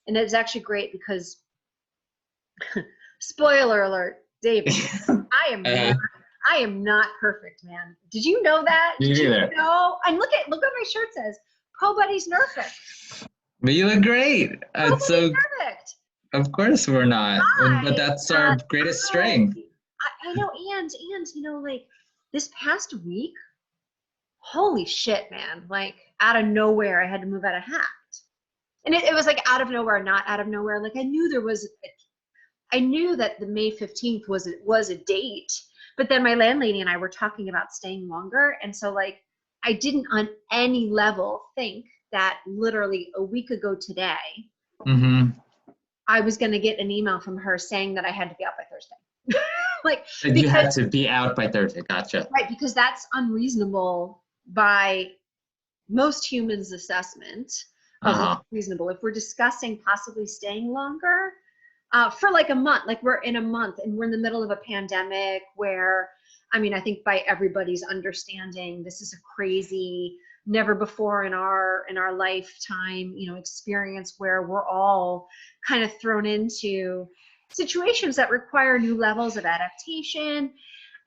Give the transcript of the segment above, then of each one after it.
And it's actually great because, spoiler alert, David, I am not perfect, man. Did you know that? Me neither. No. And look what my shirt says. Pro Buddy's Nerfect. But you look great. So perfect. of course we're not, but that's our greatest strength. I know, and you know, like this past week, holy shit, man! Like out of nowhere, I had to move out of HACKD, and it was like out of nowhere, not out of nowhere. Like I knew that the May 15th was a date, but then my landlady and I were talking about staying longer, and so like I didn't on any level think that literally a week ago today, I was going to get an email from her saying that I had to be out by Thursday. Like you had to be out by Thursday. Gotcha. Right, because that's unreasonable by most humans' assessment of reasonable. If we're discussing possibly staying longer for like a month, like we're in a month and we're in the middle of a pandemic where, I mean, I think by everybody's understanding, this is a crazy, never before in our lifetime, you know, experience where we're all kind of thrown into situations that require new levels of adaptation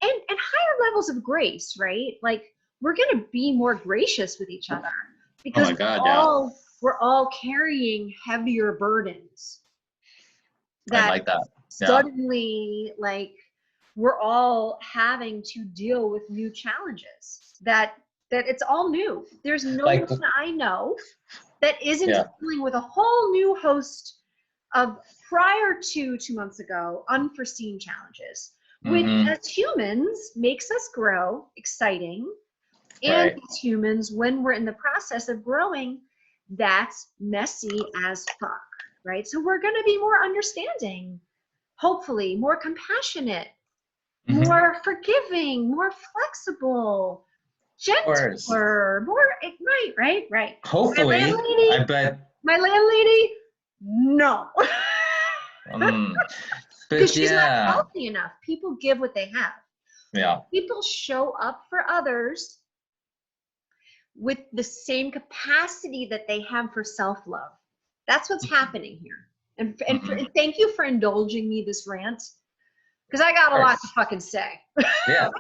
and higher levels of grace, right? Like we're going to be more gracious with each other because we're all carrying heavier burdens that, I like that. Suddenly like we're all having to deal with new challenges that it's all new. There's no one I know that isn't dealing with a whole new host of prior to 2 months ago, unforeseen challenges, which as humans makes us grow, exciting. And as humans, when we're in the process of growing, that's messy as fuck, right? So we're going to be more understanding, hopefully more compassionate, more forgiving, more flexible, gentler, more, right. Hopefully, I bet. My landlady, no. Because she's not healthy enough. People give what they have. Yeah. People show up for others with the same capacity that they have for self-love. That's what's happening here. And thank you for indulging me this rant, because I got a lot to fucking say. Yeah.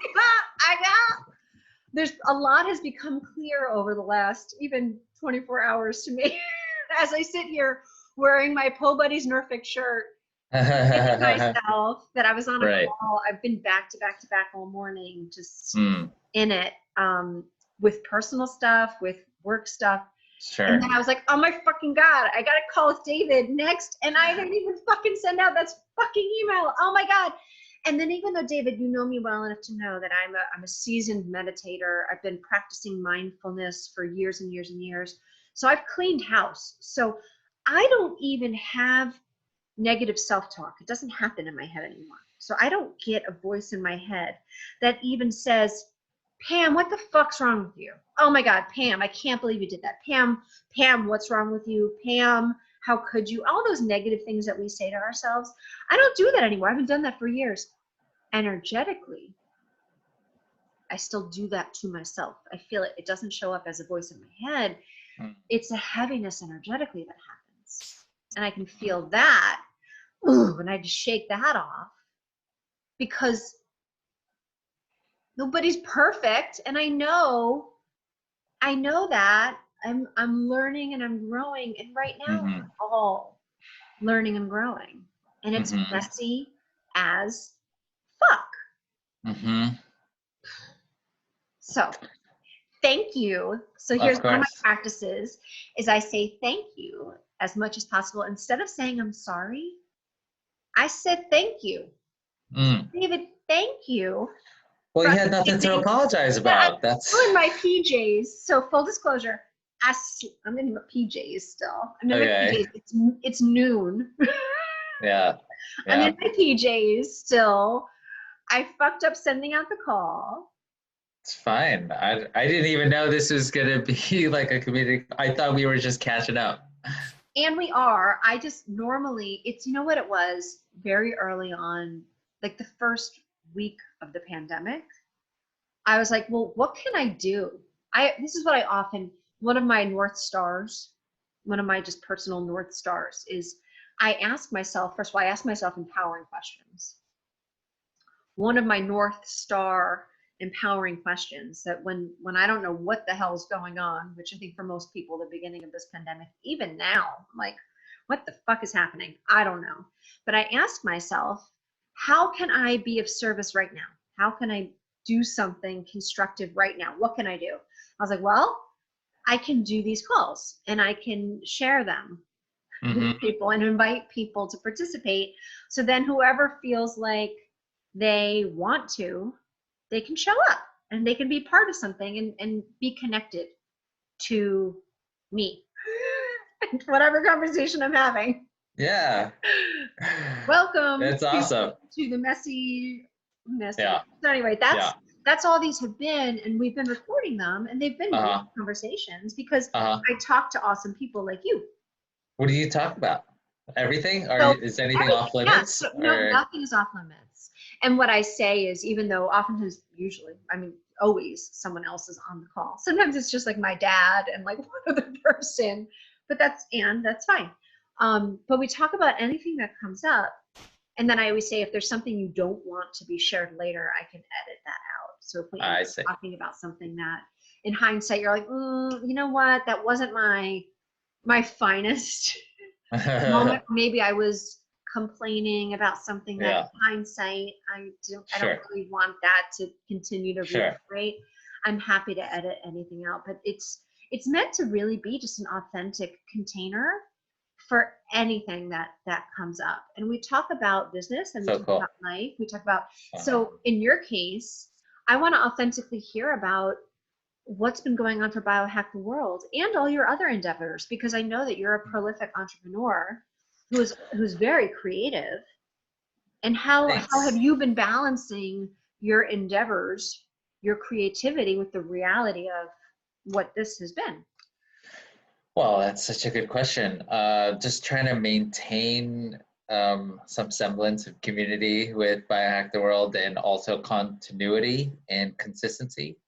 There's a lot has become clear over the last even 24 hours to me as I sit here wearing my Po Buddies Nerfect shirt, thinking myself that I was on a call. I've been back to back all morning, just in it, with personal stuff, with work stuff. Sure. And then I was like, oh my fucking God, I got to call with David next. And I didn't even fucking send out that fucking email. Oh my God. And then even though, David, you know me well enough to know that I'm a seasoned meditator. I've been practicing mindfulness for years and years and years. So I've cleaned house. So I don't even have negative self-talk. It doesn't happen in my head anymore. So I don't get a voice in my head that even says, Pam, what the fuck's wrong with you? Oh my God, Pam, I can't believe you did that. Pam, what's wrong with you? Pam, how could you? All those negative things that we say to ourselves. I don't do that anymore. I haven't done that for years. Energetically, I still do that to myself. I feel it. It doesn't show up as a voice in my head. It's a heaviness energetically that happens. And I can feel that. Ooh, and I just shake that off because nobody's perfect. And I know that I'm learning and I'm growing. And right now we're all learning and growing. And it's messy as fuck. So thank you. So here's one of my practices is I say thank you as much as possible. Instead of saying I'm sorry, I said thank you. David, thank you. Well, you had nothing to apologize about. I'm still in my PJs. So full disclosure, I'm in my PJs still. I'm in my PJs. It's noon. Yeah. I'm in my PJs still. I fucked up sending out the call. It's fine. I didn't even know this was gonna be like a community. I thought we were just catching up. And we are. I just normally, it's, you know what it was, very early on, like the first week of the pandemic, I was like, well, what can I do? This is what I often, one of my North Stars one of my just personal North Stars is I ask myself, first of all, I ask myself empowering questions. One of my North Star empowering questions that when I don't know what the hell's going on, which I think for most people, the beginning of this pandemic, even now, I'm like, what the fuck is happening? I don't know. But I ask myself, how can I be of service right now? How can I do something constructive right now? What can I do? I was like, well, I can do these calls and I can share them with people and invite people to participate. So then whoever feels like they want to, they can show up and they can be part of something and be connected to me. Whatever conversation I'm having. Yeah. Welcome. That's awesome. To the messy. Yeah. So anyway, that's all these have been, and we've been recording them, and they've been great conversations because I talk to awesome people like you. What do you talk about? Everything? Is anything off limits? Yeah, no, nothing is off limits. And what I say is, even though oftentimes, usually, I mean, always someone else is on the call. Sometimes it's just like my dad and like one other person, but that's fine. But we talk about anything that comes up. And then I always say, if there's something you don't want to be shared later, I can edit that out. So if we end up talking about something that in hindsight, you're like, you know what, that wasn't my finest moment. Maybe I was complaining about something that in hindsight, I don't really want that to continue to reiterate. I'm happy to edit anything out, but it's meant to really be just an authentic container for anything that comes up. And we talk about business and we talk about life. We talk about, so in your case, I want to authentically hear about what's been going on for Biohack the World and all your other endeavors, because I know that you're a prolific entrepreneur who's very creative. And how have you been balancing your endeavors, your creativity with the reality of what this has been? Well, that's such a good question. Just trying to maintain some semblance of community with Biohack the World and also continuity and consistency.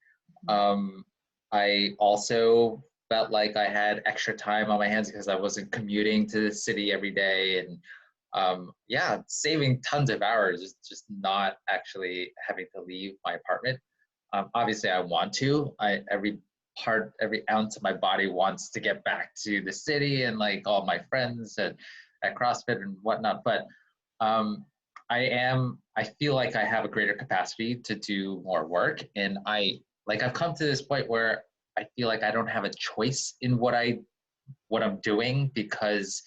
I also felt like I had extra time on my hands because I wasn't commuting to the city every day, and saving tons of hours is just not actually having to leave my apartment. Obviously, I want to. Every ounce of my body wants to get back to the city and like all my friends at CrossFit and whatnot. But I feel like I have a greater capacity to do more work, and I've come to this point where I feel like I don't have a choice in what I'm doing, because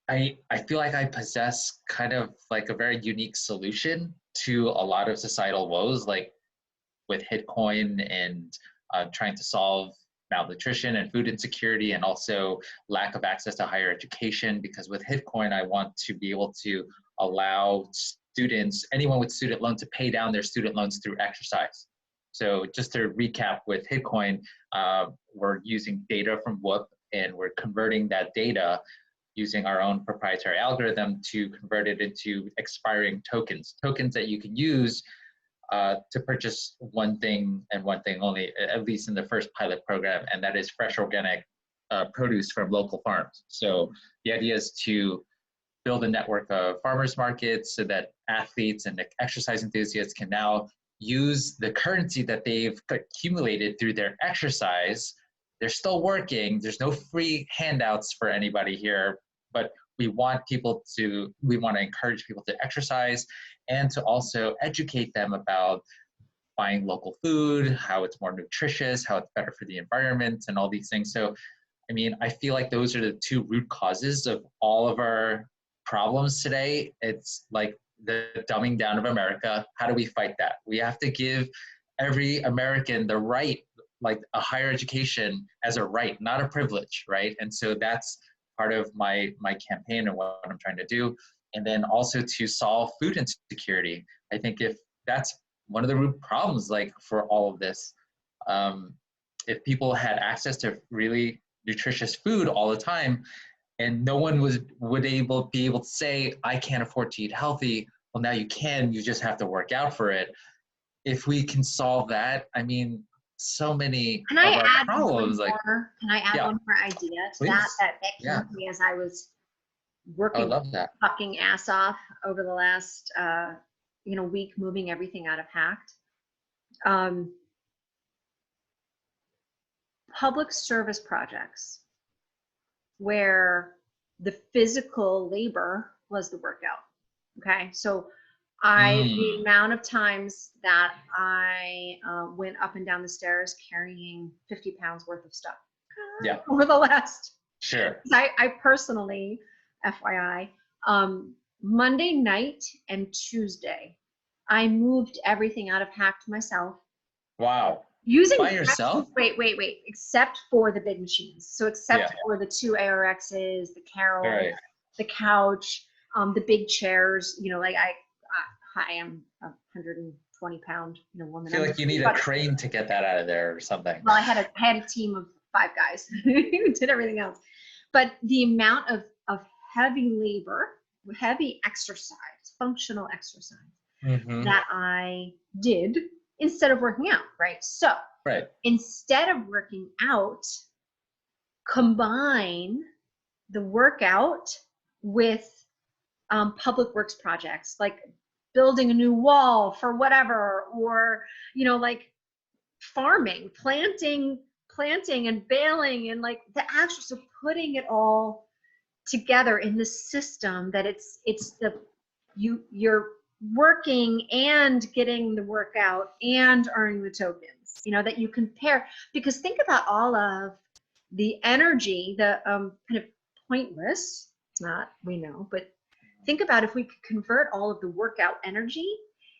I feel like I possess kind of like a very unique solution to a lot of societal woes, like with HitCoin and trying to solve malnutrition and food insecurity, and also lack of access to higher education. Because with HitCoin, I want to be able to allow students, anyone with student loans, to pay down their student loans through exercise. So just to recap with HitCoin, we're using data from Whoop, and we're converting that data using our own proprietary algorithm to convert it into expiring tokens that you can use to purchase one thing and one thing only, at least in the first pilot program, and that is fresh organic produce from local farms. So the idea is to build a network of farmers markets so that athletes and exercise enthusiasts can now use the currency that they've accumulated through their exercise. They're still working. There's no free handouts for anybody here, but we want to encourage people to exercise and to also educate them about buying local food, how it's more nutritious, how it's better for the environment, and all these things. So, I mean, I feel like those are the two root causes of all of our problems today. It's like the dumbing down of America. How do we fight that? We have to give every American the right, like a higher education as a right, not a privilege, right? And so that's part of my campaign and what I'm trying to do. And then also to solve food insecurity. I think if that's one of the root problems, like for all of this, if people had access to really nutritious food all the time, and no one would be able to say, I can't afford to eat healthy. Well, now you can, you just have to work out for it. If we can solve that, I mean, so many Can of I our add problems. Like, Can I add yeah, one more idea to that please. that Yeah, came to me as I was I would working love that. fucking ass off over the last week, moving everything out of Hacked. Public service projects where the physical labor was the workout. Okay, so the amount of times that I went up and down the stairs carrying 50 pounds worth of stuff Yeah, over the last, sure. I personally, FYI, Monday night and Tuesday, I moved everything out of Hacked myself. Wow. Using By yourself? wait, except for the big machines. So except Yeah. for the 2 ARXs, the Carol, Right. the couch, the big chairs, like I am a 120-pound woman. I feel like you need a crane to get that out of there or something. Well, I had a team of 5 guys who did everything else. But the amount of heavy labor, heavy exercise, functional exercise that I did instead of working out, right? So instead of working out, combine the workout with public works projects, like building a new wall for whatever, or like farming, planting and baling, and like the actual, so putting it all together in the system that you're working and getting the workout and earning the tokens, that you compare. Because think about all of the energy, the kind of pointless, it's not, we know, but think about if we could convert all of the workout energy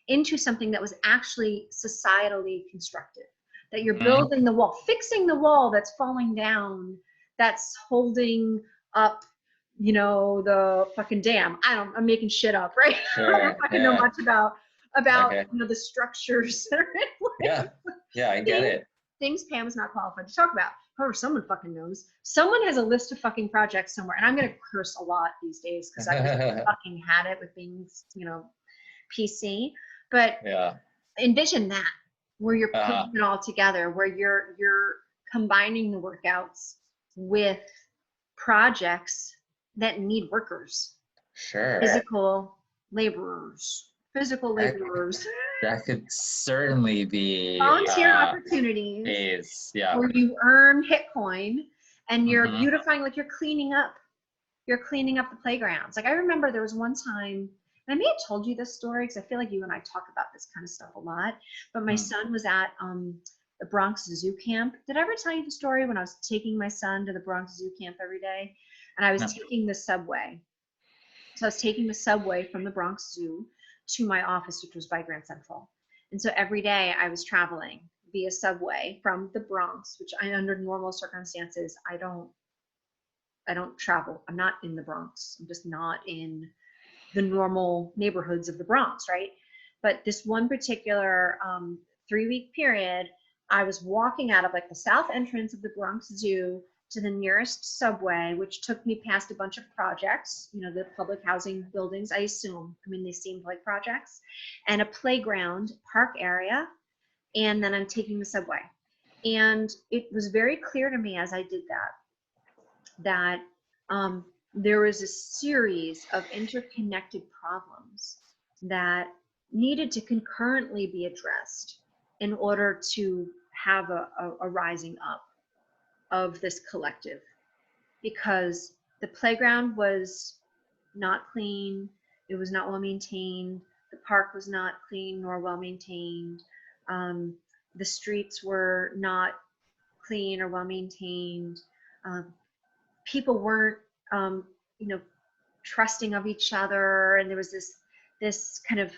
into something that was actually societally constructive, that you're building the wall, fixing the wall that's falling down, that's holding up the fucking dam. I'm making shit up, right? Sure, I don't fucking know much about okay. the structures that are in place. Yeah, I get it. Things Pam is not qualified to talk about. However, someone fucking knows. Someone has a list of fucking projects somewhere, and I'm gonna curse a lot these days because I just fucking had it with being, PC. But envision that, where you're putting it all together, where you're combining the workouts with projects that need workers. Sure. Physical laborers. That could certainly be volunteer opportunities where you earn Hitcoin and you're beautifying, like you're cleaning up the playgrounds. Like I remember there was one time, and I may have told you this story because I feel like you and I talk about this kind of stuff a lot, but my son was at the Bronx Zoo Camp. Did I ever tell you the story when I was taking my son to the Bronx Zoo Camp every day? And I was taking the subway. So I was taking the subway from the Bronx Zoo to my office, which was by Grand Central. And so every day I was traveling via subway from the Bronx, which under normal circumstances, I don't travel. I'm not in the Bronx. I'm just not in the normal neighborhoods of the Bronx, right? But this one particular 3-week period, I was walking out of like the south entrance of the Bronx Zoo to the nearest subway, which took me past a bunch of projects, the public housing buildings, I assume. I mean, they seemed like projects, and a playground, park area, and then I'm taking the subway. And it was very clear to me as I did that there was a series of interconnected problems that needed to concurrently be addressed in order to have a rising up of this collective, because the playground was not clean, it was not well maintained, the park was not clean nor well maintained, the streets were not clean or well maintained, people weren't trusting of each other, and there was this kind of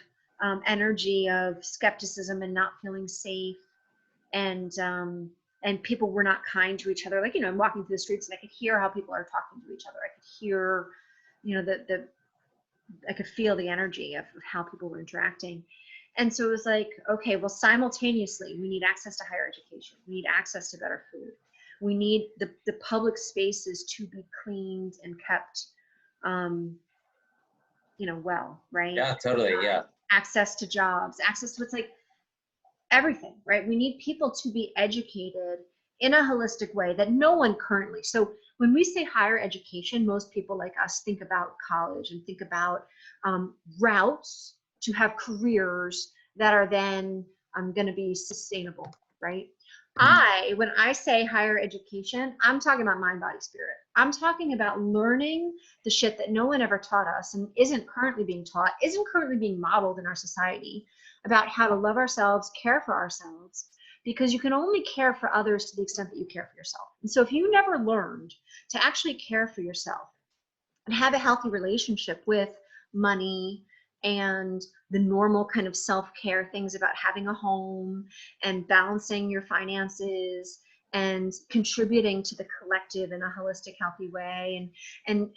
energy of skepticism and not feeling safe, and people were not kind to each other. Like, I'm walking through the streets and I could hear how people are talking to each other. I could hear, I could feel the energy of how people were interacting. And so it was like, okay, well, simultaneously, we need access to higher education. We need access to better food. We need the public spaces to be cleaned and kept, well, right? Yeah, totally, yeah. Access to jobs, access to, it's like, everything, right? We need people to be educated in a holistic way that no one currently. So when we say higher education, most people like us think about college and think about routes to have careers that are then going to be sustainable, right? When I say higher education, I'm talking about mind, body, spirit. I'm talking about learning the shit that no one ever taught us and isn't currently being taught, isn't currently being modeled in our society, about how to love ourselves, care for ourselves, because you can only care for others to the extent that you care for yourself. And so if you never learned to actually care for yourself and have a healthy relationship with money and the normal kind of self-care things about having a home and balancing your finances and contributing to the collective in a holistic, healthy way, and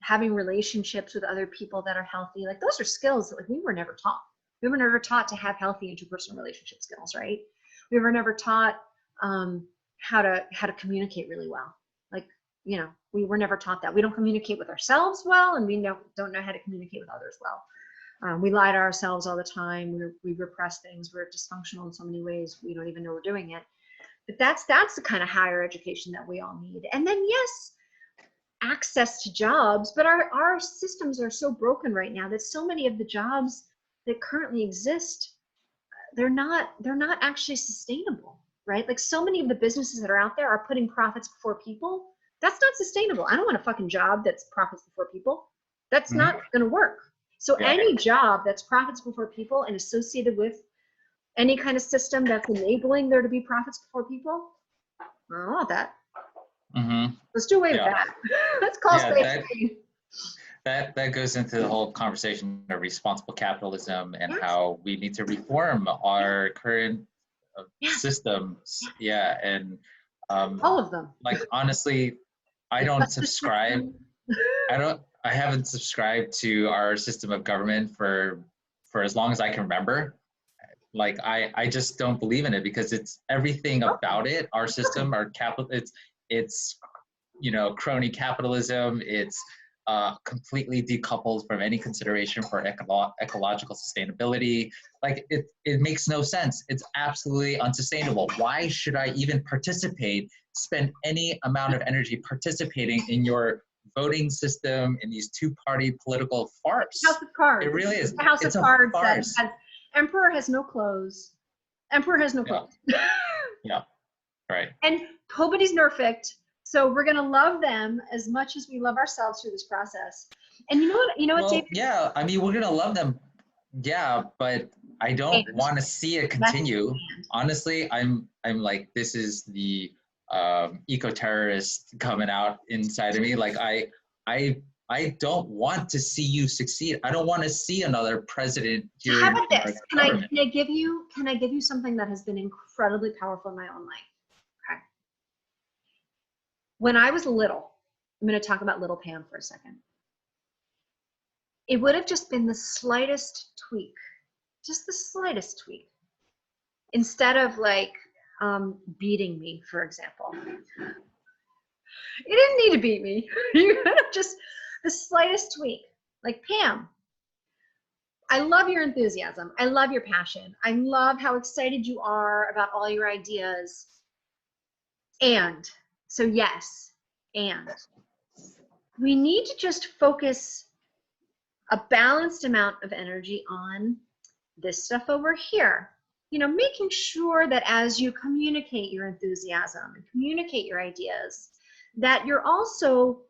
having relationships with other people that are healthy, like those are skills that like we were never taught. We were never taught to have healthy interpersonal relationship skills, right? We were never taught how to communicate really well. Like, you know, we were never taught that. We don't communicate with ourselves well, and we don't know how to communicate with others well. We lie to ourselves all the time. We repress things. We're dysfunctional in so many ways. We don't even know we're doing it. But that's the kind of higher education that we all need. And then yes, access to jobs, but our systems are so broken right now that so many of the jobs that currently exist, they're not actually sustainable, right? Like so many of the businesses that are out there are putting profits before people. That's not sustainable. I don't want a fucking job that's profits before people. That's not going to work. So any job that's profits before people and associated with any kind of system that's enabling there to be profits before people, I don't want that. Let's do away with that. Let's call space. That goes into the whole conversation of responsible capitalism and how we need to reform our current systems. Yeah, and all of them. Like honestly, I don't subscribe. I haven't subscribed to our system of government for as long as I can remember. Like I just don't believe in it because it's everything about it. Our system, our capital, it's you know, crony capitalism. It's completely decoupled from any consideration for ecological sustainability. Like it makes no sense. It's absolutely unsustainable. Why should I even participate, spend any amount of energy participating in your voting system, in these two-party political farce? House of Cards. It really is. The House of Cards that has, Emperor has no clothes. Emperor has no clothes. Yeah, right. And nobody's perfect. So we're gonna love them as much as we love ourselves through this process. And you know what, David? Yeah, I mean, we're gonna love them. Yeah, but I don't want to see it continue. Honestly, I'm like, this is the eco-terrorist coming out inside of me. Like I don't want to see you succeed. I don't want to see another president here. How about this? Can I give you something that has been incredibly powerful in my own life? Okay. When I was little, I'm going to talk about little Pam for a second. It would have just been the slightest tweak, just the slightest tweak. Instead of like beating me, for example. You didn't need to beat me. You could have just the slightest tweak. Like, Pam, I love your enthusiasm. I love your passion. I love how excited you are about all your ideas. And so yes, and we need to just focus a balanced amount of energy on this stuff over here. You know, making sure that as you communicate your enthusiasm and communicate your ideas, that you're also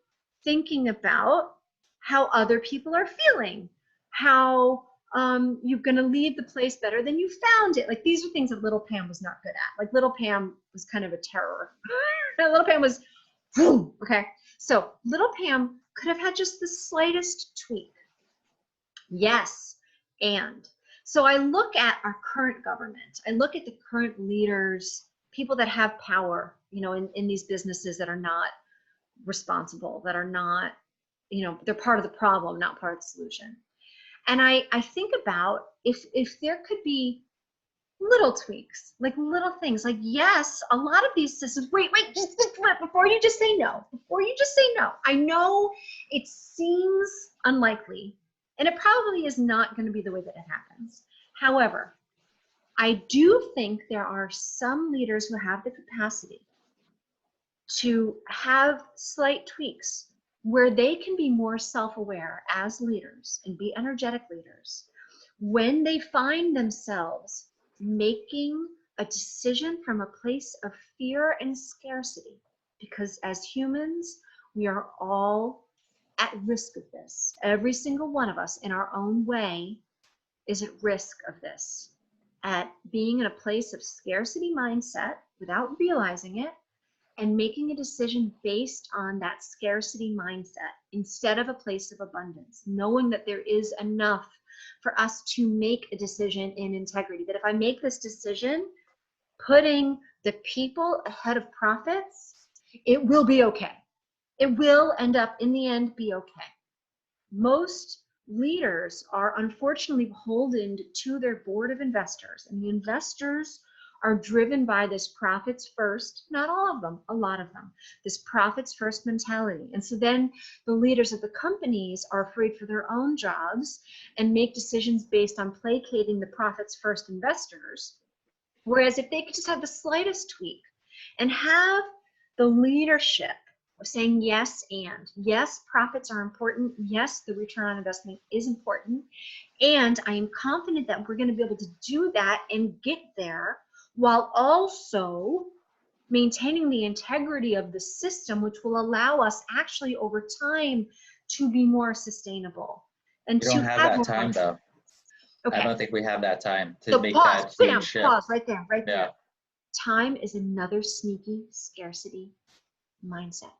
thinking about how other people are feeling, how you're going to leave the place better than you found it. Like, these are things that little Pam was not good at. Like, little Pam was kind of a terror. Little Pam was, okay. So little Pam could have had just the slightest tweak. Yes, and so I look at our current government. I look at the current leaders, people that have power, you know, in these businesses that are not responsible, that are not, you know, they're part of the problem, not part of the solution. And I think about if there could be little tweaks, like little things, like, yes, a lot of these systems, wait, just before you just say no, I know it seems unlikely, and it probably is not going to be the way that it happens. However, I do think there are some leaders who have the capacity to have slight tweaks where they can be more self-aware as leaders and be energetic leaders when they find themselves making a decision from a place of fear and scarcity. Because as humans, we are all at risk of this. Every single one of us in our own way is at risk of this, at being in a place of scarcity mindset without realizing it, and making a decision based on that scarcity mindset instead of a place of abundance, knowing that there is enough for us to make a decision in integrity. That if I make this decision, putting the people ahead of profits, it will be okay. It will end up in the end be okay. Most leaders are unfortunately beholden to their board of investors, and the investors are driven by this profits first, not all of them, a lot of them, this profits first mentality. And so then the leaders of the companies are afraid for their own jobs and make decisions based on placating the profits first investors. Whereas if they could just have the slightest tweak and have the leadership of saying yes, and yes, profits are important. Yes, the return on investment is important. And I am confident that we're going to be able to do that and get there while also maintaining the integrity of the system, which will allow us actually over time to be more sustainable. And We don't have that time though. Okay. I don't think we have that time to So make pause, that huge shift. pause right there, right Yeah. there. Time is another sneaky scarcity mindset.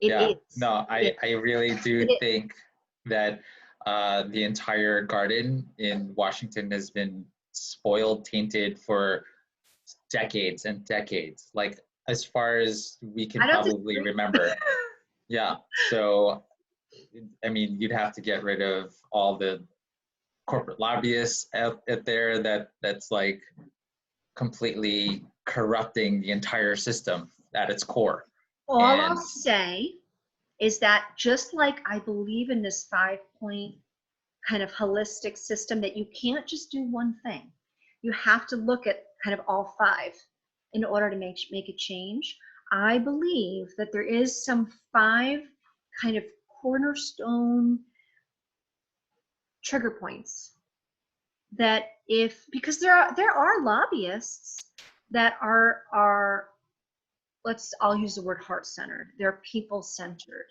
Yeah, is. no, I really do think that the entire garden in Washington has been spoiled, tainted for decades and decades, like as far as we can probably remember. Yeah, so I mean, you'd have to get rid of all the corporate lobbyists out there that's like completely corrupting the entire system at its core. All I'll say is that just like I believe in this 5-point kind of holistic system, that you can't just do one thing. You have to look at kind of all 5 in order to make a change. I believe that there is some 5 kind of cornerstone trigger points that because there are lobbyists that are I'll use the word heart-centered. They're people-centered,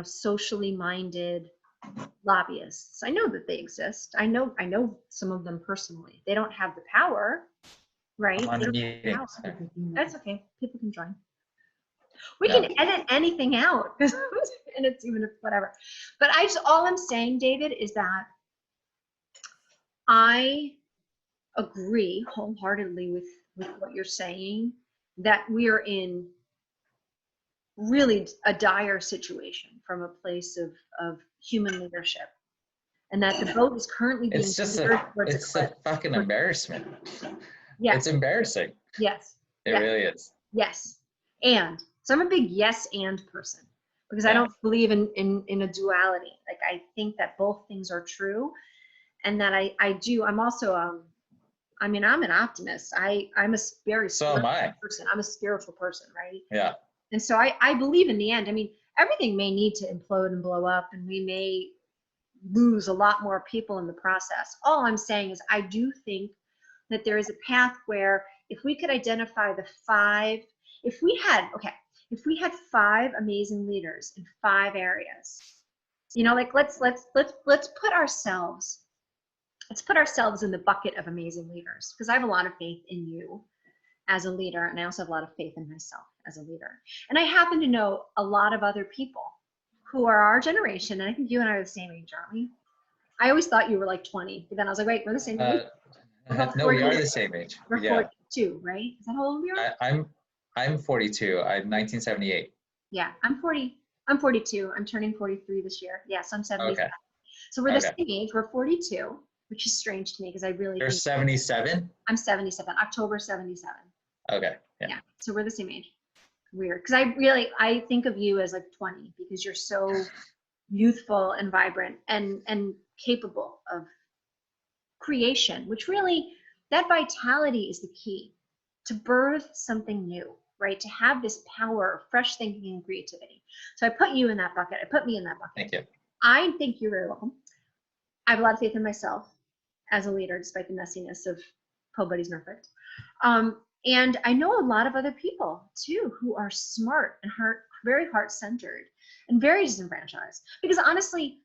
socially minded lobbyists. I know that they exist. I know some of them personally. They don't have the power, right? I'm on the meeting. That's okay. People can join. We can edit anything out, and it's even whatever. But all I'm saying, David, is that I agree wholeheartedly with what you're saying, that we are in really a dire situation from a place of human leadership, and that the boat is currently being it's a fucking embarrassment. Yeah, it's embarrassing. Yes, it really is. Yes, and so I'm a big yes and person, because I don't believe in a duality. Like, I think that both things are true, and that I'm also I'm an optimist. I'm a very spiritual person. I'm a spiritual person, right? Yeah. And so I believe in the end. I mean, everything may need to implode and blow up, and we may lose a lot more people in the process. All I'm saying is I do think that there is a path where if we could identify the 5, if we had 5 amazing leaders in 5 areas, like let's put ourselves in the bucket of amazing leaders, because I have a lot of faith in you as a leader, and I also have a lot of faith in myself as a leader. And I happen to know a lot of other people who are our generation, and I think you and I are the same age, aren't we? I always thought you were like 20, but then I was like, wait, we're the same age? No, we are the same age. We're 42, right? Is that how old we are? I'm 42. I'm 1978. Yeah, I'm 40. I'm 42. I'm turning 43 this year. Yes, I'm 77. Okay. So we're the same age. We're 42, which is strange to me, because I really You're 77? I'm 77. October 77. Okay. Yeah. So we're the same age. Weird. Because I think of you as like 20, because you're so youthful and vibrant and capable of creation, which really, that vitality is the key to birth something new, right? To have this power of fresh thinking and creativity. So I put you in that bucket. I put me in that bucket. Thank you. I think you're very welcome. I have a lot of faith in myself as a leader, despite the messiness of Nobody's Perfect. And I know a lot of other people too who are smart and very heart-centered and very disenfranchised. Because honestly,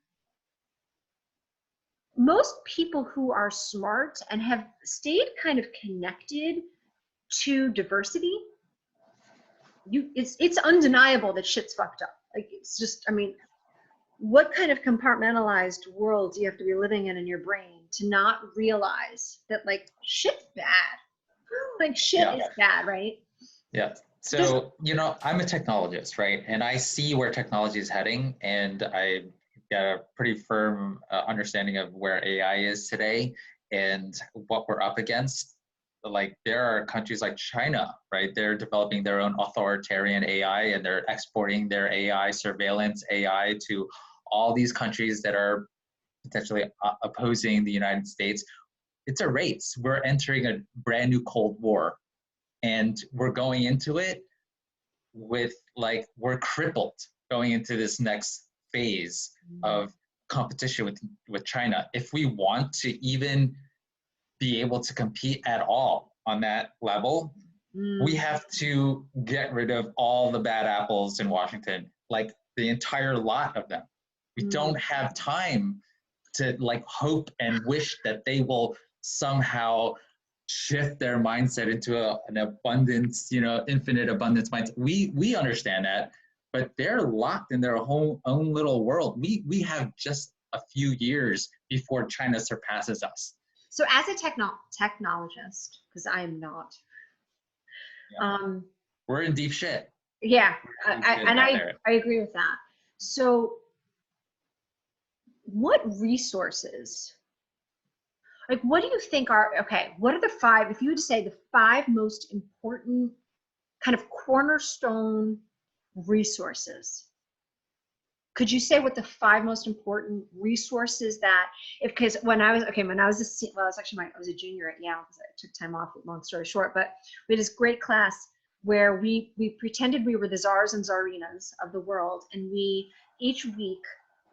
most people who are smart and have stayed kind of connected to diversity, it's undeniable that shit's fucked up. Like, it's just, I mean, what kind of compartmentalized world do you have to be living in your brain to not realize that, like, shit's bad? Like, shit is bad, right? Yeah. So, you know, I'm a technologist, right? And I see where technology is heading, and I got a pretty firm understanding of where AI is today and what we're up against. Like, there are countries like China, right? They're developing their own authoritarian AI, and they're exporting their AI, surveillance AI, to all these countries that are potentially opposing the United States. It's a race. We're entering a brand new Cold War, and we're going into it with, like, we're crippled going into this next phase of competition with China. If we want to even be able to compete at all on that level, we have to get rid of all the bad apples in Washington, like the entire lot of them. We don't have time to, like, hope and wish that they will somehow shift their mindset into an abundance, you know, infinite abundance mindset. We understand that, but they're locked in their own little world. We have just a few years before China surpasses us. So as a technologist, because I am not, we're in deep shit. Yeah, I agree with that. So what resources, like, what do you think are, okay, what are the five, if you would say the five most important kind of cornerstone resources, could you say what the five most important resources that, because when I was a junior at Yale, because I took time off, long story short, but we had this great class where we pretended we were the czars and czarinas of the world, and we each week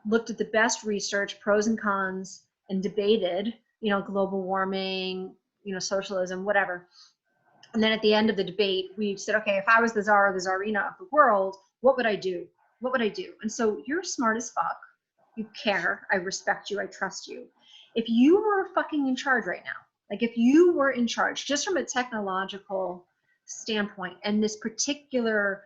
looked at the best research, pros and cons, and debated, you know, global warming, you know, socialism, whatever. And then at the end of the debate, we said, okay, if I was the czar or the czarina of the world, what would I do? What would I do? And so you're smart as fuck. You care. I respect you. I trust you. If you were fucking in charge right now, like if you were in charge, just from a technological standpoint, and this particular,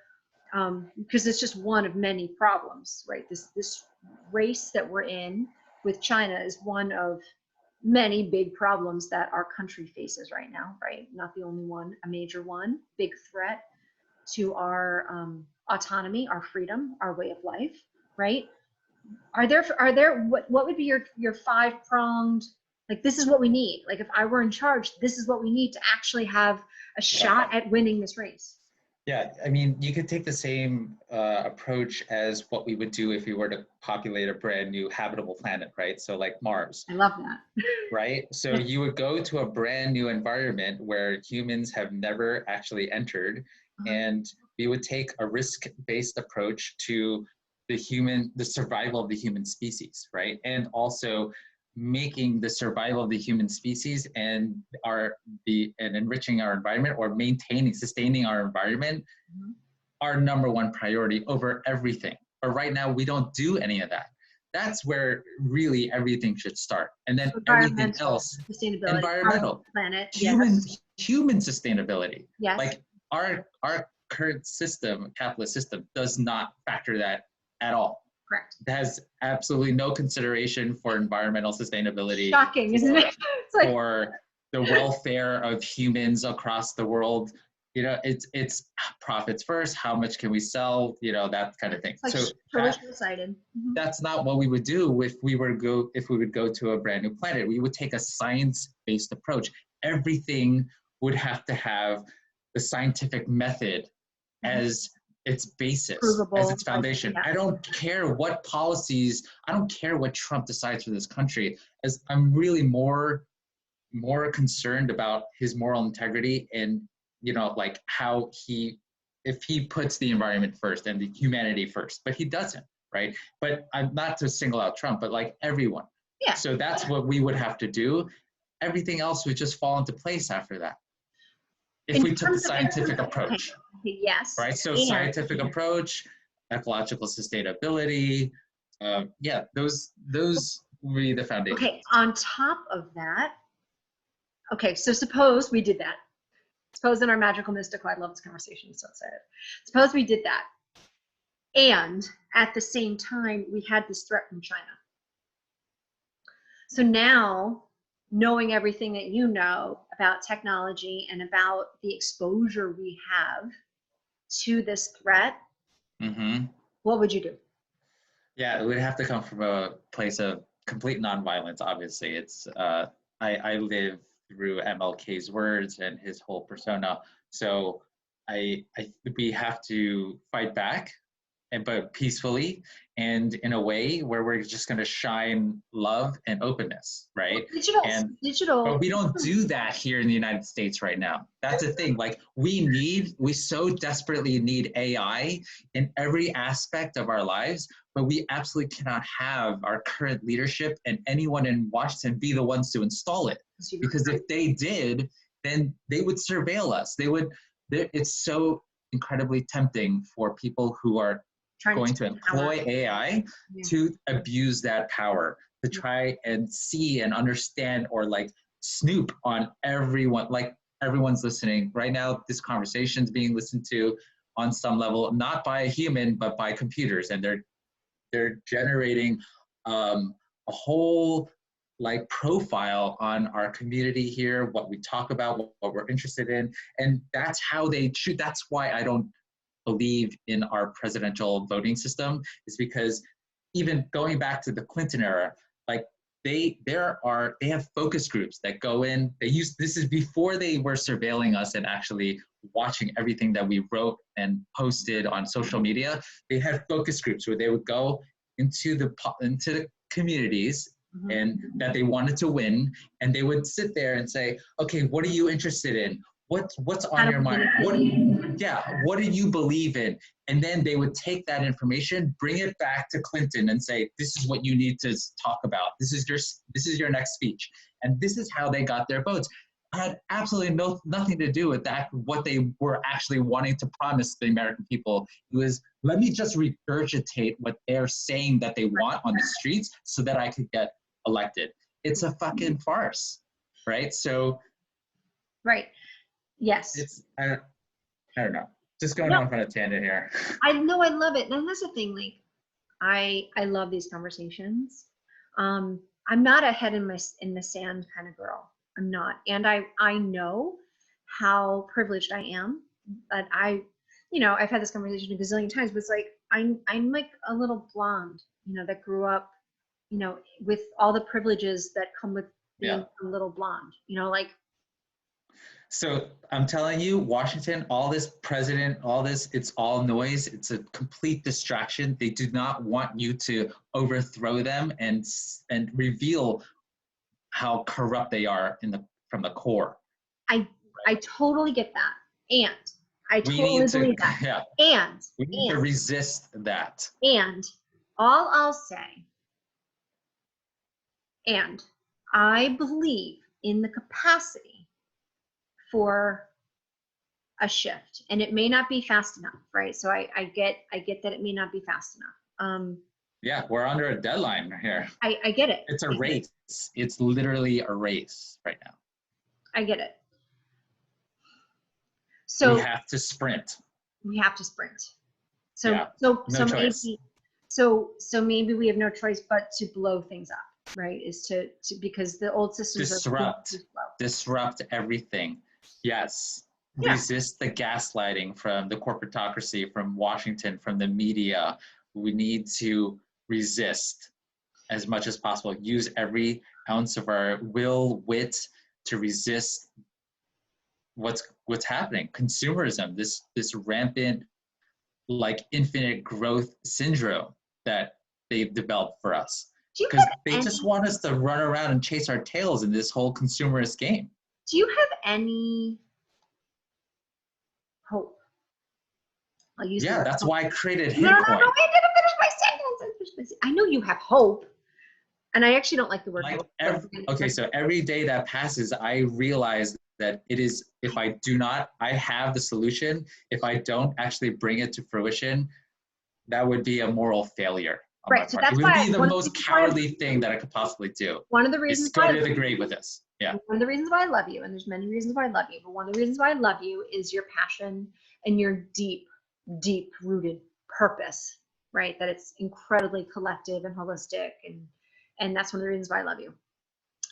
because it's just one of many problems, right? This race that we're in with China is one of many big problems that our country faces right now, right? Not the only one, a major one, big threat to our autonomy, our freedom, our way of life, right? Are there what would be your five-pronged, like, this is what we need, like, if I were in charge, this is what we need to actually have a shot at winning this race? Yeah, I mean, you could take the same approach as what we would do if we were to populate a brand new habitable planet, right? So like Mars. I love that. Right? So you would go to a brand new environment where humans have never actually entered, and we would take a risk-based approach to the survival of the human species, right? And also making the survival of the human species and enriching our environment, or sustaining our environment, our number one priority over everything. But right now we don't do any of that. That's where really everything should start. And then everything else, environmental, planet, human sustainability. Yes. Like our current system, capitalist system, does not factor that at all. Correct. It has absolutely no consideration for environmental sustainability. Shocking, isn't it? It's like, for the welfare of humans across the world. You know, it's profits first. How much can we sell? You know, that kind of thing. Like, so that's not what we would do if we would go to a brand new planet. We would take a science-based approach. Everything would have to have the scientific method as its basis, provable, as its like, foundation. yeah. I don't care what policies, I don't care what Trump decides for this country, as I'm really more concerned about his moral integrity and, you know, like how if he puts the environment first and the humanity first, but he doesn't, right? But I'm not to single out Trump, but like everyone. Yeah. So that's what we would have to do. Everything else would just fall into place after that. If we took the scientific approach. Okay, yes. Right, so And scientific approach, ecological sustainability, yeah, those would be the foundation. okay, on top of that, okay, so suppose we did that. Suppose in our magical mystical, I love this conversation, I'm so excited. Suppose we did that. And at the same time, we had this threat from China. So now, knowing everything that you know about technology and about the exposure we have to this threat, what would you do? Yeah, it would have to come from a place of complete nonviolence. Obviously, it's I live through MLK's words and his whole persona, so we have to fight back, but peacefully and in a way where we're just going to shine love and openness, right? Digital. But we don't do that here in the United States right now. That's the thing. Like we so desperately need AI in every aspect of our lives, but we absolutely cannot have our current leadership and anyone in Washington be the ones to install it. Because if they did, then they would surveil us. It's so incredibly tempting for people who are going to employ AI to abuse that power, to try and see and understand or like snoop on everyone. Like everyone's listening right now. This conversation is being listened to on some level, not by a human, but by computers, and they're generating a whole like profile on our community here, what we talk about, what we're interested in, and that's how they choose. That's why I don't believe in our presidential voting system, is because even going back to the Clinton era, like they have focus groups that go in. This is before they were surveilling us and actually watching everything that we wrote and posted on social media. They had focus groups where they would go into the communities and that they wanted to win, and they would sit there and say, okay, what are you interested in? What's on your mind? What do you believe in? And then they would take that information, bring it back to Clinton and say, this is what you need to talk about. This is your next speech. And this is how they got their votes. It had absolutely nothing to do with that, what they were actually wanting to promise the American people. It was, let me just regurgitate what they're saying that they want on the streets so that I could get elected. It's a fucking farce, right? So, right. Yes. It's I don't know. Just going off on a tangent here. I know, I love it. And that's the thing, like I love these conversations. I'm not a head in the sand kind of girl. I'm not. And I know how privileged I am. But I've had this conversation a gazillion times, but it's like I'm like a little blonde, that grew up, with all the privileges that come with being a little blonde, like. So I'm telling you, Washington, all this president, all this, it's all noise. It's a complete distraction. They do not want you to overthrow them and reveal how corrupt they are from the core. I totally get that. And I totally believe that. Yeah. And we need to resist that. And all I'll say, and I believe in the capacity for a shift, and it may not be fast enough, right? So I get that it may not be fast enough. Yeah, we're under a deadline here. I get it. It's a race. It's literally a race right now. I get it. So we have to sprint. So yeah, so no choice. maybe we have no choice but to blow things up, right? Is to because the old systems disrupt everything. Yes. Resist the gaslighting from the corporatocracy, from Washington, from the media. We need to resist as much as possible. Use every ounce of our wit to resist what's happening. Consumerism, this rampant like infinite growth syndrome that they've developed for us. Do you Because have they just want us to run around and chase our tails in this whole consumerist game. Do you have any hope? I'll use the Yeah, word that's hope. why I created No, HitCoin. I didn't finish my sentence. I know you have hope. And I actually don't like the word Like hope. okay, so every day that passes, I realize that it is, if I do not, I have the solution. If I don't actually bring it to fruition, that would be a moral failure on my Right, so part. It that's would why be the most cowardly thing that I could possibly do. one of the Is reasons go why to the grave with this. Yeah. one of the reasons why I love you, and there's many reasons why I love you, but one of the reasons why I love you is your passion and your deep, deep rooted purpose, right? That it's incredibly collective and holistic, and that's one of the reasons why I love you.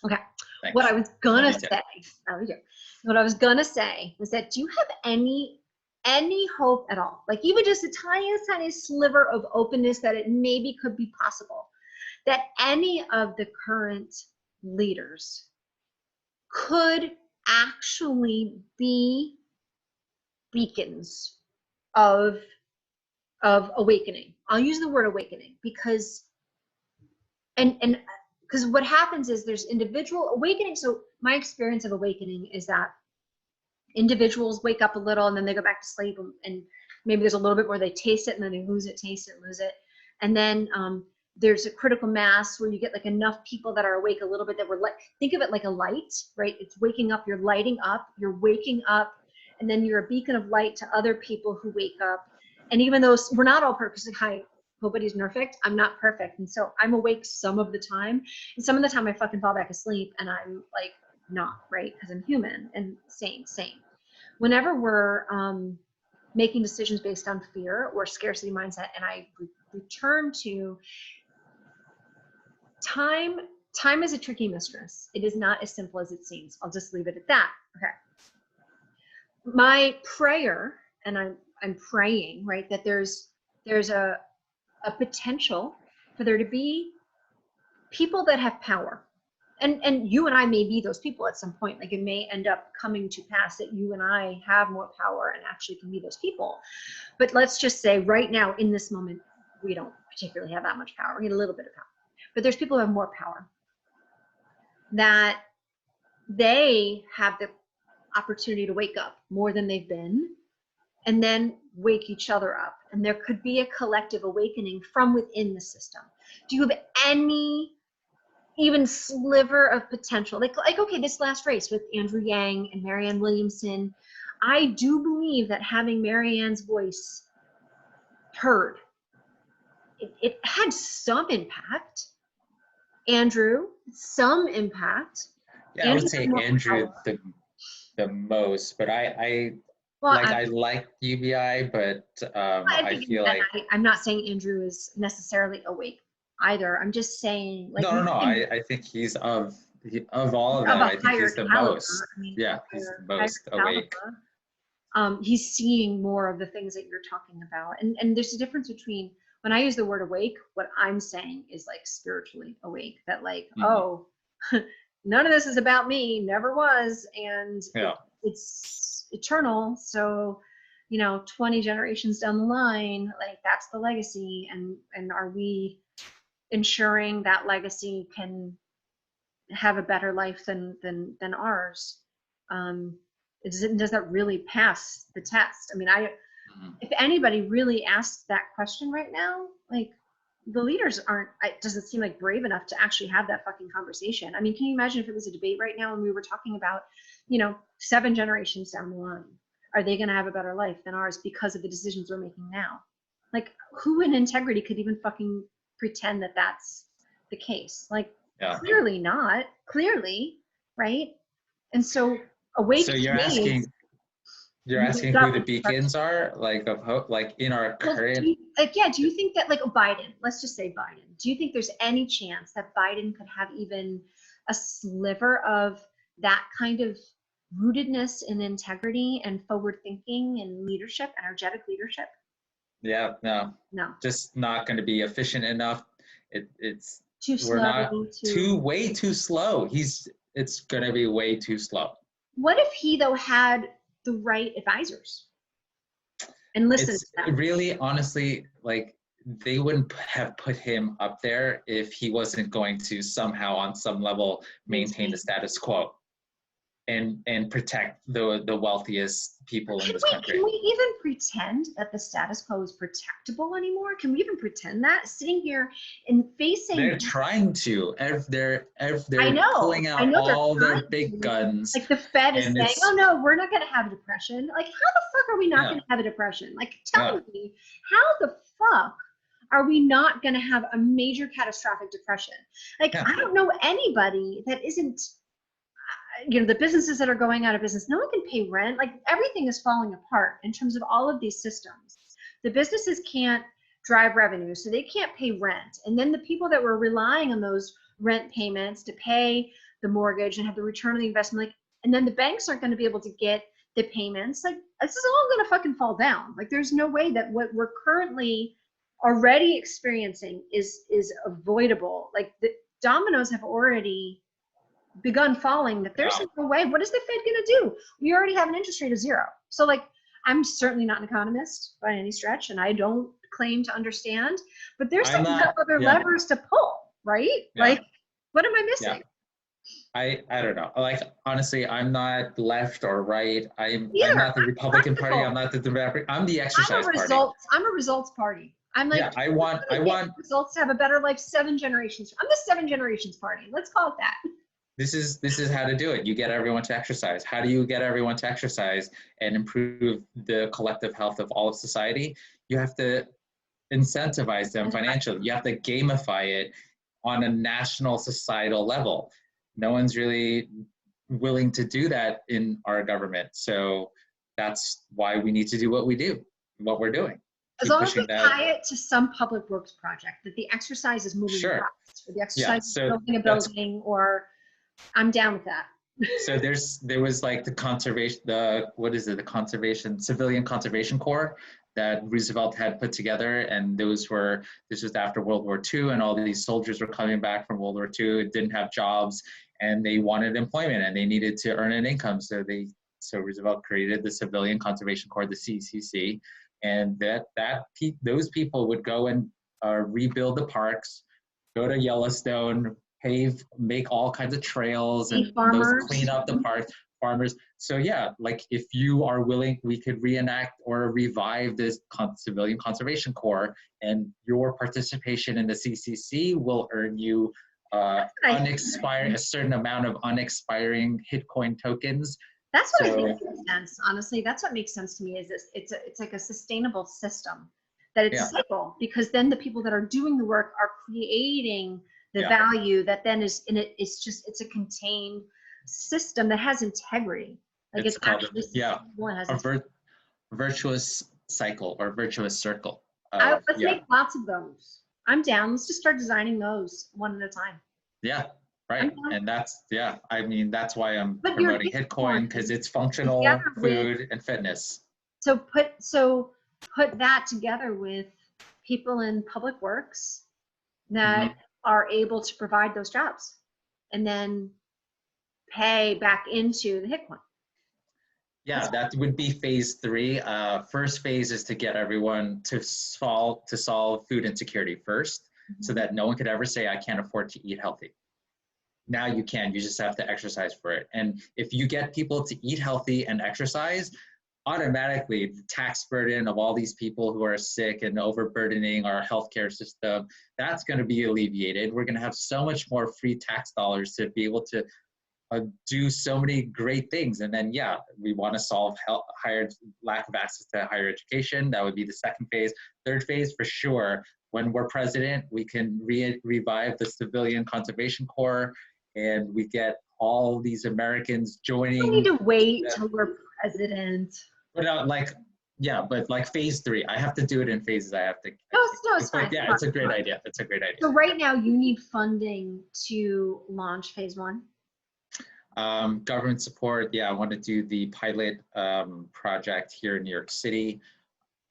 Okay. Thanks. What I was gonna Love you say, what I was gonna say was that, do you have any hope at all? Like even just the tiniest sliver of openness that it maybe could be possible that any of the current leaders could actually be beacons of awakening. I'll use the word awakening because because what happens is there's individual awakening. So my experience of awakening is that individuals wake up a little and then they go back to sleep, and maybe there's a little bit where they taste it and then they lose it, taste it, lose it. And then there's a critical mass where you get like enough people that are awake a little bit that were like, think of it like a light, right? It's waking up, you're lighting up, you're waking up, and then you're a beacon of light to other people who wake up. And even though we're not all perfect, hi, nobody's perfect, I'm not perfect. And so I'm awake some of the time, and some of the time I fucking fall back asleep and I'm like not, right? Because I'm human. And same. Whenever we're making decisions based on fear or scarcity mindset, and I return to time is a tricky mistress. It is not as simple as it seems. I'll just leave it at that. Okay. My prayer, and I'm praying, right, that there's a potential for there to be people that have power. And you and I may be those people at some point. Like it may end up coming to pass that you and I have more power and actually can be those people. But let's just say right now in this moment, we don't particularly have that much power. We need a little bit of power. But there's people who have more power, that they have the opportunity to wake up more than they've been, and then wake each other up. And there could be a collective awakening from within the system. Do you have any even sliver of potential? Like okay, this last race with Andrew Yang and Marianne Williamson, I do believe that having Marianne's voice heard, it had some impact. Andrew, some impact. Yeah, I would say Andrew the most, but I like UBI, but I feel like I'm not saying Andrew is necessarily awake either. I'm just saying, like, no. I think he's of all of them. I think he's the most. I mean, yeah, he's the most awake. He's seeing more of the things that you're talking about, and there's a difference between when I use the word awake. What I'm saying is like spiritually awake. That like, oh, none of this is about me. Never was, and it's eternal. So, 20 generations down the line, like that's the legacy, and are we ensuring that legacy can have a better life than ours? Does that really pass the test? I mean, if anybody really asks that question right now, like the leaders it doesn't seem like brave enough to actually have that fucking conversation. I mean, can you imagine if it was a debate right now and we were talking about, 7 generations down the line, are they going to have a better life than ours because of the decisions we're making now? Like, who in integrity could even fucking pretend that that's the case? Like, clearly not. Clearly, right? And so awake. So you're asking who the beacons are, like of hope, like in our current. Do you think that like Biden? Let's just say Biden. Do you think there's any chance that Biden could have even a sliver of that kind of rootedness in integrity and forward thinking and leadership, energetic leadership? Yeah, no. Just not going to be efficient enough. It's too slow. Way too slow. It's going to be way too slow. What if he though had the right advisors? and listen It's to them. really, honestly, like, they wouldn't have put him up there if he wasn't going to somehow, on some level, maintain the status quo and protect the wealthiest people in this country. Can we even pretend that the status quo is protectable anymore? Can we even pretend that, sitting here and facing? They're trying to. They're pulling I out know all their to. big guns. Like the Fed is and saying, it's "Oh no, we're not going to have a depression." Like, how the fuck are we not Yeah. going to have a depression? Like, Yeah. tell me, how the fuck are we not going to have a major catastrophic depression? Like, Yeah. I don't know anybody that isn't, you know, the businesses that are going out of business, no one can pay rent. Like, everything is falling apart in terms of all of these systems. The businesses can't drive revenue, so they can't pay rent. And then the people that were relying on those rent payments to pay the mortgage and have the return on the investment, like, and then the banks aren't going to be able to get the payments. Like, this is all going to fucking fall down. Like, there's no way that what we're currently already experiencing is avoidable. Like, the dominoes have already begun falling, that there's no way. What is the Fed going to do? We already have an interest rate of 0. So, like, I'm certainly not an economist by any stretch, and I don't claim to understand, but there's some other levers to pull, right? Yeah. Like, what am I missing? I don't know. Like, honestly, I'm not left or right. I'm not the Republican Party. I'm not the Democratic. I'm the exercise party. I'm a results party. I'm like, I want results to have a better life 7 generations. I'm the 7 generations party. Let's call it that. This is how to do it. You get everyone to exercise. How do you get everyone to exercise and improve the collective health of all of society? You have to incentivize them financially. You have to gamify it on a national societal level. No one's really willing to do that in our government. So that's why we need to do what we do, what we're doing. As long as we tie it to some public works project, that the exercise is moving fast, or the exercise is building a building, or I'm down with that. So there was like the Civilian Conservation Corps that Roosevelt had put together, and this was after World War II, and all these soldiers were coming back from World War II, didn't have jobs, and they wanted employment, and they needed to earn an income. So Roosevelt created the Civilian Conservation Corps, the CCC, and those people would go and rebuild the parks, go to Yellowstone, pave, make all kinds of trails, and clean up the parks, farmers. So yeah, like, if you are willing, we could reenact or revive this Civilian Conservation Corps, and your participation in the CCC will earn you a certain amount of unexpiring Hitcoin tokens. That's what makes sense. Honestly, that's what makes sense to me. Is it's like a sustainable system, that it's a cycle, because then the people that are doing the work are creating the value that then is in it. It's a contained system that has integrity. Like, it's actually a virtuous cycle or virtuous circle. Let's make lots of those. I'm down. Let's just start designing those one at a time. Yeah, right. And that's that's why I'm promoting Hitcoin, because it's functional food and fitness. So put that together with people in public works that are able to provide those jobs, and then pay back into the Hitcoin. Yeah, that would be phase 3. First phase is to get everyone to solve food insecurity first, so that no one could ever say, I can't afford to eat healthy. Now you can. You just have to exercise for it. And if you get people to eat healthy and exercise, automatically the tax burden of all these people who are sick and overburdening our healthcare system, that's going to be alleviated. We're going to have so much more free tax dollars to be able to do so many great things. And then, we want to solve lack of access to higher education. That would be the second phase. Third phase, for sure, when we're president, we can revive the Civilian Conservation Corps, and we get all these Americans joining. We need to wait till we're president. But like phase 3, I have to do it in phases. I have to. No, it's fine. Yeah, it's a great idea. It's a great idea. So right now, you need funding to launch phase 1. Government support. I want to do the pilot project here in New York City,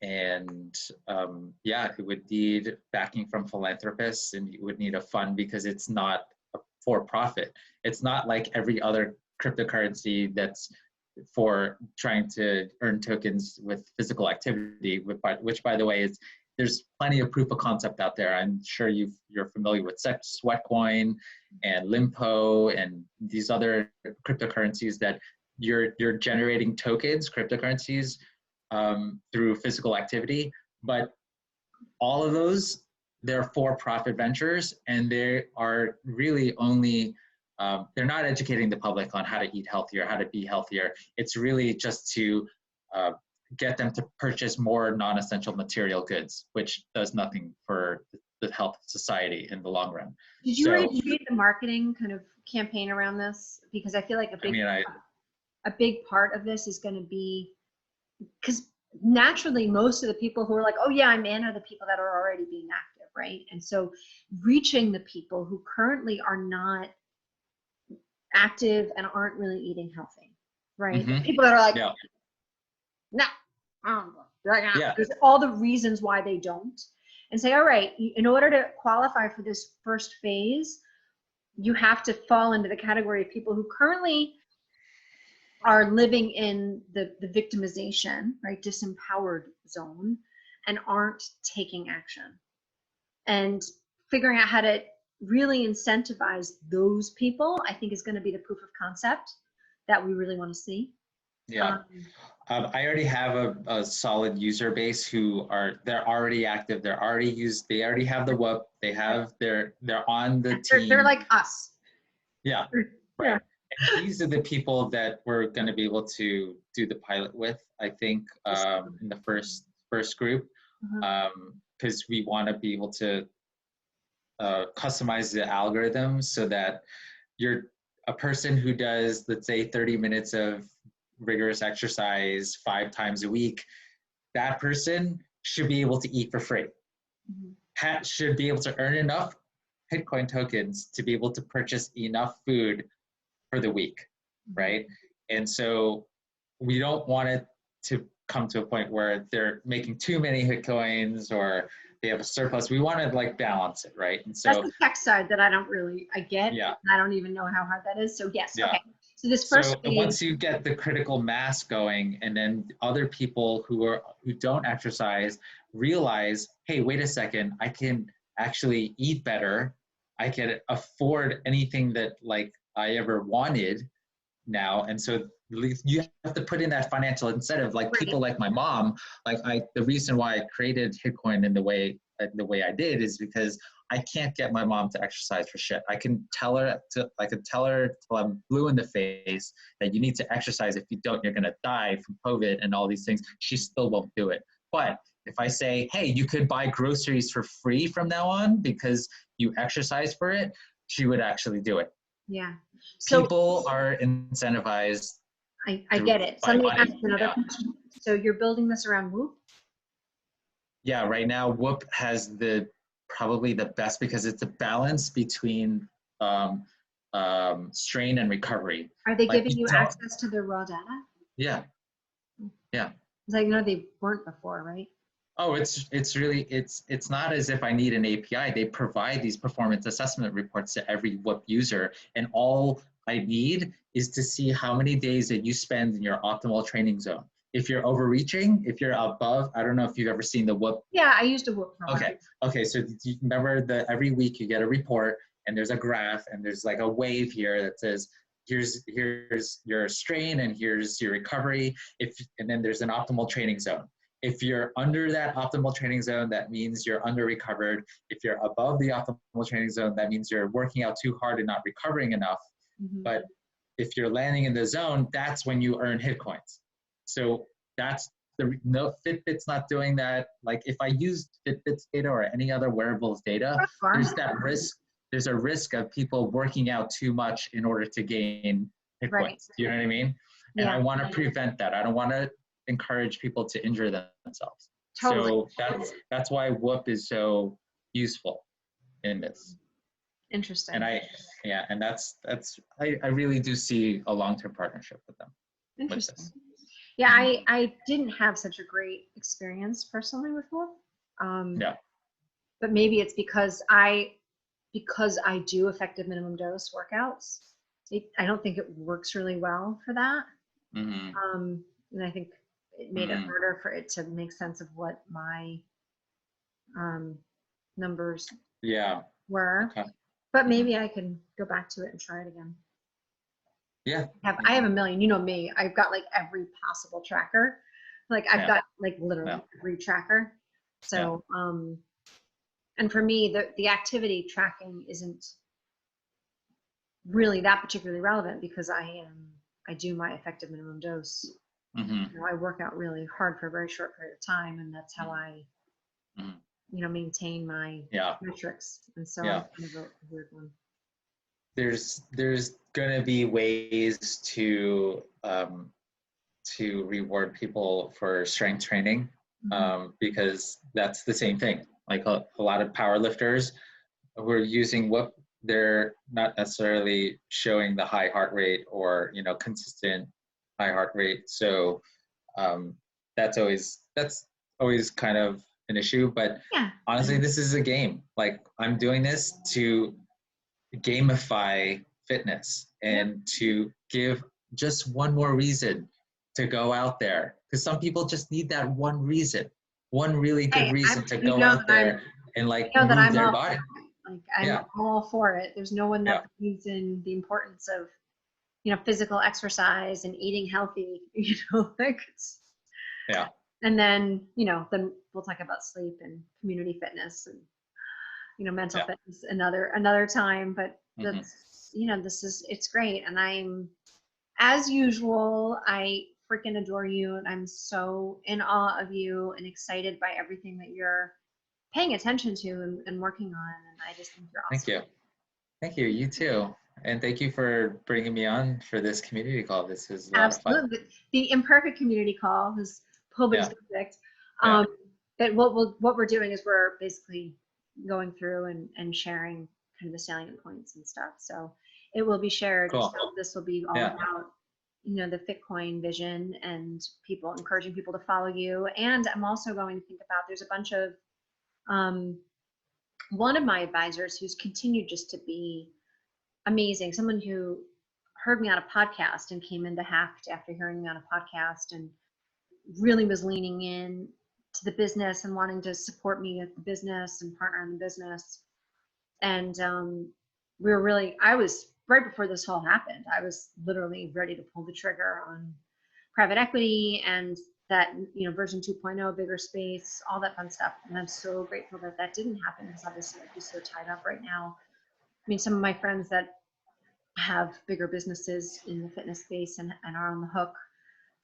and it would need backing from philanthropists, and you would need a fund, because it's not for profit. It's not like every other cryptocurrency that's for trying to earn tokens with physical activity, which by the way is, there's plenty of proof of concept out there. I'm sure you're familiar with Sweatcoin and Limpo and these other cryptocurrencies that you're generating tokens, cryptocurrencies, through physical activity. But all of those, they're for-profit ventures, and they are really only, they're not educating the public on how to eat healthier, how to be healthier. It's really just to get them to purchase more non-essential material goods, which does nothing for the health of society in the long run. Did you already read the marketing kind of campaign around this? Because I feel like a big part of this is going to be, because naturally most of the people who are like, oh yeah, I'm in, are the people that are already being active, right? And so reaching the people who currently are not active and aren't really eating healthy, right? Mm-hmm. People that are like, yeah. no, there's all the reasons why they don't, and say, all right, in order to qualify for this first phase, you have to fall into the category of people who currently are living in the victimization, right, disempowered zone, and aren't taking action. And figuring out how to really incentivize those people, I think, is going to be the proof of concept that we really want to see. Yeah. I already have a solid user base they're already active. They already have the whoop. They're on the team. They're like us. Yeah. Right. Yeah. And these are the people that we're going to be able to do the pilot with, I think, in the first group, because we want to be able to customize the algorithm so that you're a person who does, let's say, 30 minutes of rigorous exercise 5 times a week. That person should be able to eat for free. Should be able to earn enough Bitcoin tokens to be able to purchase enough food for the week, right? And so we don't want it to come to a point where they're making too many Bitcoins or they have a surplus. We want to like balance it, right? And so that's the tech side that I get. Yeah. I don't even know how hard that is. So yes, yeah. Okay. So this first phase, once you get the critical mass going, and then other people who don't exercise realize, hey, wait a second, I can actually eat better. I can afford anything that like I ever wanted now. And so you have to put in that financial incentive. Like people like my mom, the reason why I created Bitcoin in the way I did is because I can't get my mom to exercise for shit. I can tell her till I'm blue in the face that you need to exercise. If you don't, you're gonna die from COVID and all these things. She still won't do it. But if I say, hey, you could buy groceries for free from now on because you exercise for it, she would actually do it. Yeah. So people are incentivized. I get it. So let me ask another question. So you're building this around Whoop? Yeah, right now Whoop has probably the best because it's a balance between strain and recovery. Are they giving you access to their raw data? Yeah. Yeah. Because I know they weren't before, right? Oh, it's not as if I need an API. They provide these performance assessment reports to every Whoop user, and all I need is to see how many days that you spend in your optimal training zone. If you're overreaching, if you're above, I don't know if you've ever seen the Whoop. Yeah, I used a Whoop. Okay. So you remember every week you get a report and there's a graph and there's like a wave here that says, here's your strain and here's your recovery. And then there's an optimal training zone. If you're under that optimal training zone, that means you're under recovered. If you're above the optimal training zone, that means you're working out too hard and not recovering enough. But if you're landing in the zone, that's when you earn Bitcoins. So no, Fitbit's not doing that. Like if I use Fitbit's data or any other wearables data, there's that risk. There's a risk of people working out too much in order to gain Bitcoins. Right. Do you know what I mean? And I want to prevent that. I don't want to encourage people to injure themselves. Totally. So that's why Whoop is so useful in this. Interesting. And I really do see a long-term partnership with them. Interesting. Yeah, I didn't have such a great experience personally with Whoop. But maybe it's because I do effective minimum dose workouts. I don't think it works really well for that. Mm-hmm. And I think it made it harder for it to make sense of what my numbers were. Okay. But maybe I can go back to it and try it again. Yeah. I have a million, you know me, I've got like every possible tracker. Like I've got like literally every tracker. So, and for me, the activity tracking isn't really that particularly relevant because I do my effective minimum dose. Mm-hmm. You know, I work out really hard for a very short period of time, and that's how I, you know, maintain my metrics. And so I'm kind of a weird one. There's gonna be ways to reward people for strength training, because that's the same thing. Like a lot of power lifters who are using what they're not necessarily showing the high heart rate or, you know, consistent high heart rate. So that's always kind of an issue. But honestly, this is a game. Like I'm doing this to gamify fitness and to give just one more reason to go out there, because some people just need that one reason, one really good reason to go out there and like move their body. Like I'm all for it. There's no one that believes in the importance of, you know, physical exercise and eating healthy, you know, like it's, and then, you know, then we'll talk about sleep and community fitness and, you know, mental fitness another time. But that's, you know, it's great. And I'm, as usual, I freaking adore you, and I'm so in awe of you and excited by everything that you're paying attention to and working on. And I just think you're awesome. Thank you. You too. And thank you for bringing me on for this community call. This is a lot of fun. The Imperfect community call is nobody's perfect. But what we're doing is we're basically going through and sharing kind of the salient points and stuff. So it will be shared. Cool. So this will be all about, you know, the Fitcoin vision and encouraging people to follow you. And I'm also going to think about, there's a bunch of, one of my advisors who's continued just to be amazing, someone who heard me on a podcast and came into HACKD after hearing me on a podcast and really was leaning in to the business and wanting to support me at the business and partner in the business. And I was, right before this all happened, I was literally ready to pull the trigger on private equity and that, you know, version 2.0, bigger space, all that fun stuff. And I'm so grateful that that didn't happen, because obviously I'd be so tied up right now. I mean, some of my friends that have bigger businesses in the fitness space and are on the hook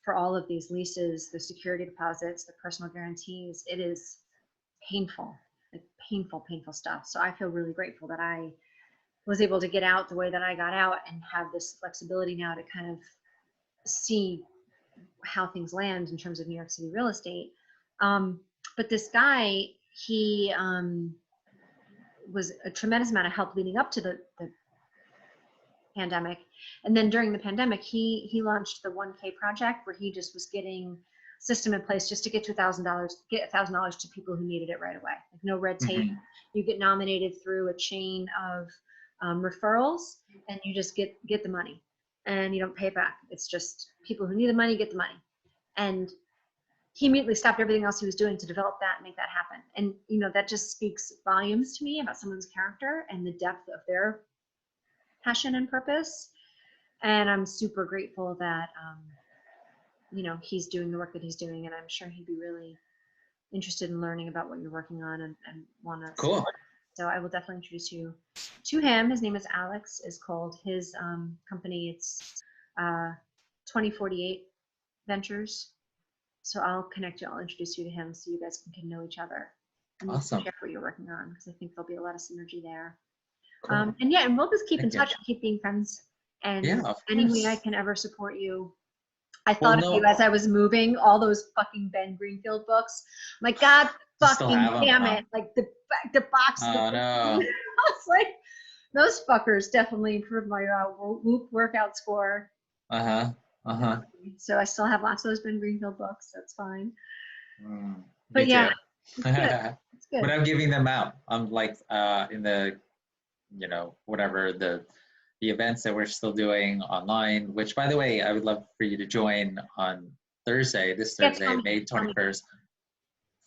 for all of these leases, the security deposits, the personal guarantees. It is painful, like painful stuff. So I feel really grateful that I was able to get out the way that I got out and have this flexibility now to kind of see how things land in terms of New York City real estate. But this guy, he was a tremendous amount of help leading up to the pandemic. And then during the pandemic, he launched the 1K project, where he just was getting system in place just to get to $1,000 to people who needed it right away. Like no red tape. You get nominated through a chain of referrals, and you just get the money, and you don't pay it back. It's just people who need the money get the money. And he immediately stopped everything else he was doing to develop that and make that happen. And, you know, that just speaks volumes to me about someone's character and the depth of their passion and purpose. And I'm super grateful that, you know, he's doing the work that he's doing, and I'm sure he'd be really interested in learning about what you're working on and want to. Cool. So I will definitely introduce you to him. His name is Alex, is called his company. It's 2048 Ventures. So I'll connect you. I'll introduce you to him so you guys can get to know each other. And awesome. Share what you're working on, because I think there'll be a lot of synergy there. Cool. And we'll just keep in touch, keep being friends. And any way I can ever support you. I thought of you as I was moving all those fucking Ben Greenfield books. My God, fucking damn it. Like the box. Oh, no. I was like, those fuckers definitely improved my Whoop workout score. So I still have lots of those Ben Greenfield books. That's fine. But yeah, it's good. It's good. But I'm giving them out. I'm like in the, you know, whatever the the events that we're still doing online, which by the way, I would love for you to join on Thursday, this Yeah, Thursday, May tell me. 21st.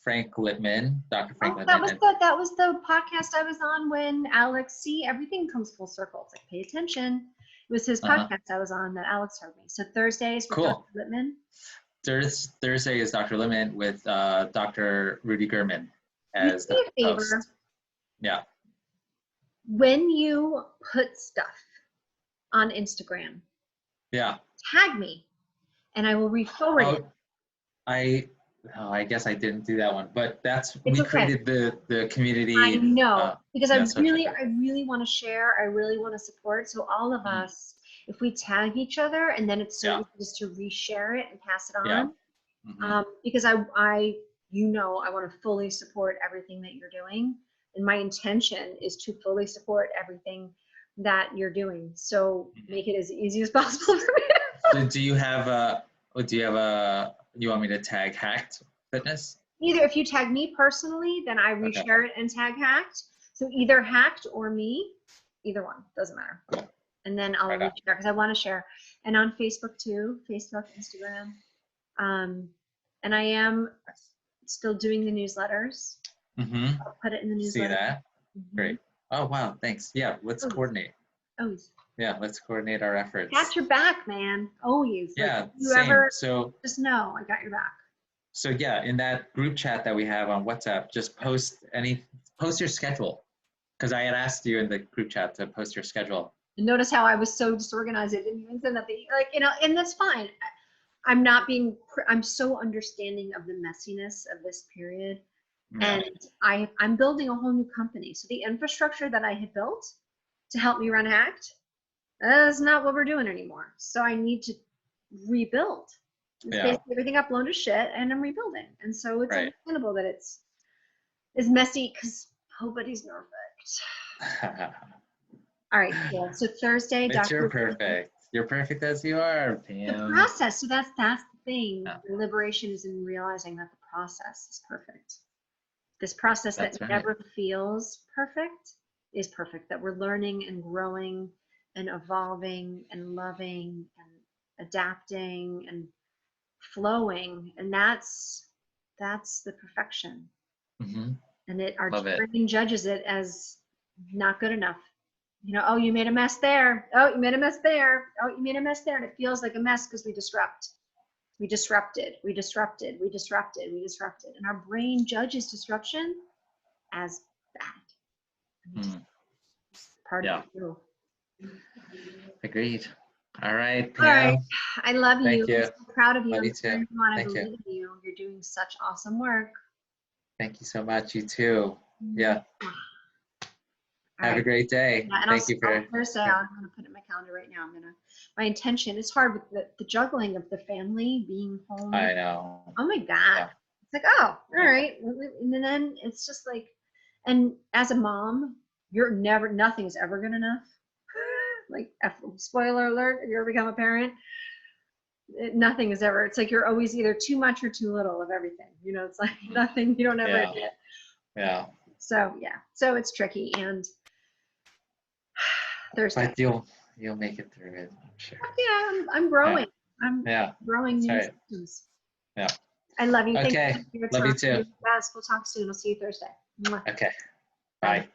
Frank Littman, Dr. Frank Oh, Littman. that was the podcast I was on when Alex, see, everything comes full circle. It's like, pay attention. It was his podcast I was on that Alex heard me. So Thursdays with Cool. Dr. Littman. Thursday is Dr. Littman with Dr. Rudy Gurman as Do me the a favor. host. Yeah. When you put stuff on Instagram, Yeah. tag me and I will re-forward it. I guess I didn't do that one, but we okay. created the community. I know, because I really want to share. I really want to support. So all of us, if we tag each other, and then it's so easy just to reshare it and pass it on. Yeah. Because I want to fully support everything that you're doing, and my intention is to fully support everything that you're doing. So make it as easy as possible for me. Do you want me to tag Hacked Fitness? Either if you tag me personally, then I reshare it and tag Hacked. So either Hacked or me, either one, doesn't matter. Cool. And then I'll reshare because I want to share. And on Facebook too, Facebook, Instagram. And I am still doing the newsletters. I'll put it in the newsletter. See that? Great. Oh, wow. Thanks. Yeah, let's coordinate. Always. Yeah, let's coordinate our efforts. Got your back, man. Always. Yeah, like, you ever, so just know I got your back. So yeah, in that group chat that we have on WhatsApp, just post your schedule. Because I had asked you in the group chat to post your schedule. And notice how I was so disorganized. I didn't even send nothing. And that's fine. I'm so understanding of the messiness of this period. Yeah. And I'm building a whole new company. So the infrastructure that I had built to help me run HACKD, that's not what we're doing anymore. So I need to rebuild. Basically everything up, blown to shit, and I'm rebuilding. And so it's understandable that it's messy because nobody's perfect. All right, yeah. So Thursday, You're perfect. You're perfect as you are, Pam. The process. So that's the thing. Yeah. The liberation is in realizing that the process is perfect. This process that never feels perfect is perfect. That we're learning and growing and evolving and loving and adapting and flowing, and that's the perfection. And our brain judges it as not good enough. Oh, you made a mess there. Oh, you made a mess there. Oh, you made a mess there. And it feels like a mess because we disrupted. And our brain judges disruption as bad. Part of it. Agreed. All right, Pam. All right. I love you. Thank you. I'm so proud of you. Love you too. I believe in you. You're doing such awesome work. Thank you so much. You too. Yeah. Have a great day. Yeah, and Thank you for Thursday. I'm going to put it in my calendar right now. My intention, it's hard with the juggling of the family being home. I know. Oh my God. Yeah. It's like, oh, all right. And then it's just like, and as a mom, nothing is ever good enough. Like, spoiler alert, if you ever become a parent, nothing is ever, it's like you're always either too much or too little of everything. It's like nothing, you don't ever get. Yeah. So, yeah. So it's tricky. And Thursday. But you'll make it through it, I'm sure. Yeah, I'm growing. I'm growing new systems. Yeah. I love you. Okay. Thank you. Love you too. Yes, we'll talk soon. I'll see you Thursday. Okay. Bye.